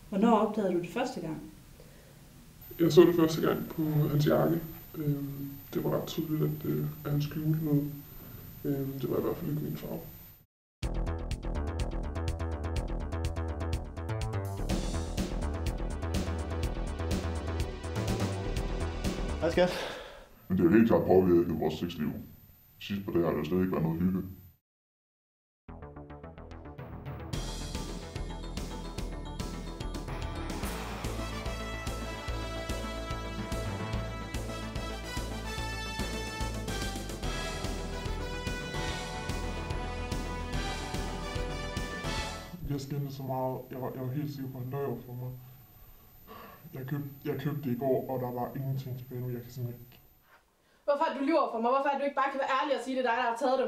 Hvornår opdagede du det første gang? Jeg så det første gang på hans jakke. Det var ret tydeligt, at han skjulte noget. Det var i hvert fald ikke min farve. Hej skat. Men det er jo helt klart påvirket vores sexliv. Sidst på det har der slet ikke været noget hygge. Jeg skændte så meget. Jeg var helt sikker på, at han løj for mig. Jeg købte det i går, og der var ingenting tilbage nu. Jeg kan simpelthen ikke. Hvorfor er du lyver for mig? Hvorfor er du ikke bare kan være ærlig og sige, det er dig, der har taget det?